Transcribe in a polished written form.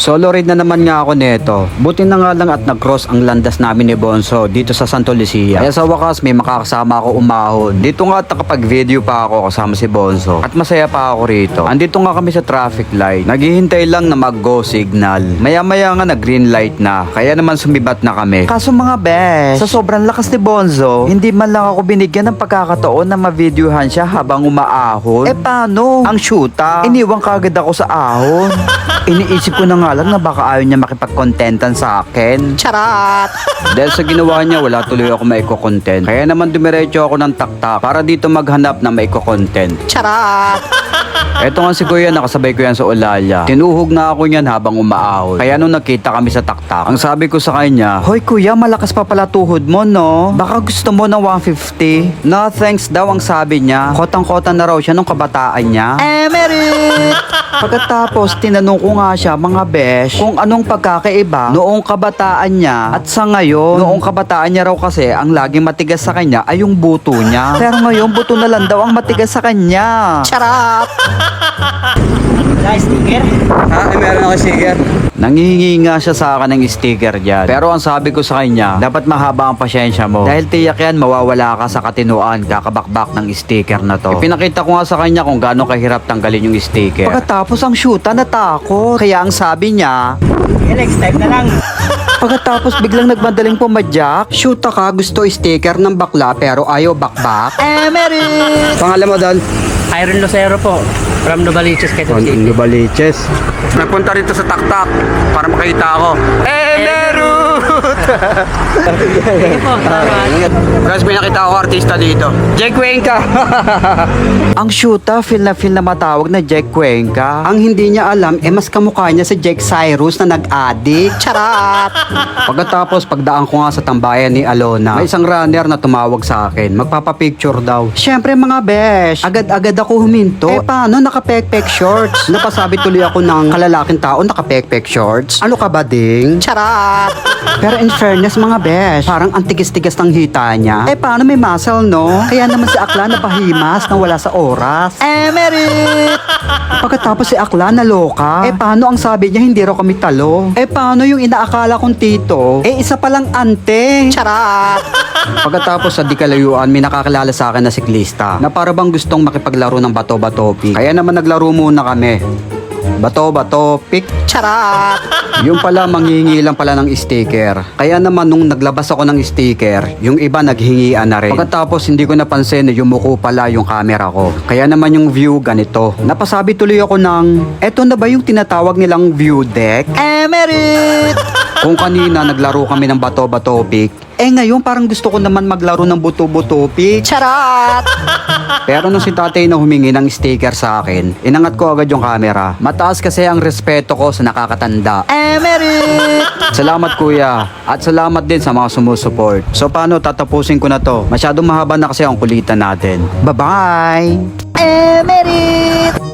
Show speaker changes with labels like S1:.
S1: Solo ride na naman nga ako neto. Buti na nga lang at nag-cross ang landas namin ni Bonso dito sa Santo Lucia. Kaya sa wakas may makakasama ako umahon. Dito nga at nakapag-video pa ako kasama si Bonso. At masaya pa ako rito. Andito nga kami sa traffic light. Naghihintay lang na mag-go signal. Maya-maya nga nag-green light na. Kaya naman sumibat na kami. Kaso mga besh, sa sobrang lakas ni Bonzo, hindi man lang ako binigyan ng pagkakataon na ma-videohan siya habang umaahon. Paano? Ang shoota, iniwang kagad ako sa ahon. Iniisip ko na nga lang na baka ayaw niya makipag-contentan sa akin. Charat! Dahil sa ginawa niya, wala tuloy ako maiko-content. Kaya naman dumiretso ako ng taktak para dito maghanap na maiko-content. Charat! Eto nga si Kuya, nakasabay ko yan sa Olaya. Tinuhog na ako niyan habang umaahon. Kaya nung nakita kami sa taktak, ang sabi ko sa kanya, "Hoy Kuya, malakas pa pala tuhod mo, no? Baka gusto mo ng 150? No thanks daw ang sabi niya. Kotang-kota na raw siya nung kabataan niya. Emerit! Pagkatapos, tinanong ko nga siya, mga besh, kung anong pagkakaiba noong kabataan niya at sa ngayon. Noong kabataan niya raw kasi, ang laging matigas sa kanya ay yung buto niya. Pero ngayon, buto na lang daw ang matigas sa kanya. Charap!
S2: Sticker?
S1: Meron ako sticker. Nangihingi nga siya sa akin ng sticker dyan. Pero ang sabi ko sa kanya, dapat mahaba ang pasyensya mo. Dahil tiyak yan, mawawala ka sa katinuan, kakabakbak ng sticker na to. Pinakita ko nga sa kanya kung gaano kahirap tanggalin yung sticker. Pagkatapos ang shoota natakot. Kaya ang sabi niya,
S2: Next time na lang.
S1: pagkatapos biglang nagmadaling pumadyak, shoota ka, gusto sticker ng bakla pero ayaw bakbak. Emery! Pangalan mo doon?
S2: Iron Lucero po. From Novaliches, Quezon City.
S1: Novaliches. Nagpunta rito sa taktak para makita ako. Emerut!
S2: Sige po, salamat.
S1: Guys, may nakita ako artista dito. Jack Cuenca! Ang shoota, feel na matawag na Jack Cuenca. Ang hindi niya alam, mas kamukha niya si Jack Cyrus na nag-addict. Charat! Pagkatapos, pagdaan ko nga sa tambayan ni Alona, may isang runner na tumawag sa akin. Magpapapicture daw. Siyempre mga besh, agad-agad ako huminto. Paano naka-pek-pek shorts? Napasabi tuloy ako ng kalalaking tao naka-pek-pek shorts. Ano ka ba ding? Charat! Pero in fairness mga besh, parang ang tigas-tigas ng hita niya. Paano may muscle, no? Kaya naman si Akla napahimas na wala sa oras. Emerit! Pagkatapos si Akla naloka. Paano ang sabi niya hindi raw kami talo? Paano yung inaakala kong tito? Isa palang ante. Charat! Pagkatapos sa di kalayuan, may nakakilala sa akin na siklista na para bang gustong makipaglaro ng bato-bato-pick. Kaya naman naglaro muna kami. Bato-bato, pick, charat! Yung pala, manghihingi lang pala ng sticker. Kaya naman nung naglabas ako ng sticker, yung iba naghingian na rin. Pagkatapos hindi ko napansin na yumuko pala yung camera ko. Kaya naman yung view ganito. Napasabi tuloy ako ng, eto na ba yung tinatawag nilang view deck? Emerit! Kung kanina naglaro kami ng bato-bato pick, ngayon parang gusto ko naman maglaro ng buto-buto pick. Charat! Pero nung si tatay na humingi ng sticker sa akin, inangat ko agad yung camera. Mataas kasi ang respeto ko sa nakakatanda. Emerit! Salamat kuya. At salamat din sa mga sumusuport. So paano, tatapusin ko na to. Masyadong mahaba na kasi ang kulitan natin. Bye-bye! Emerit!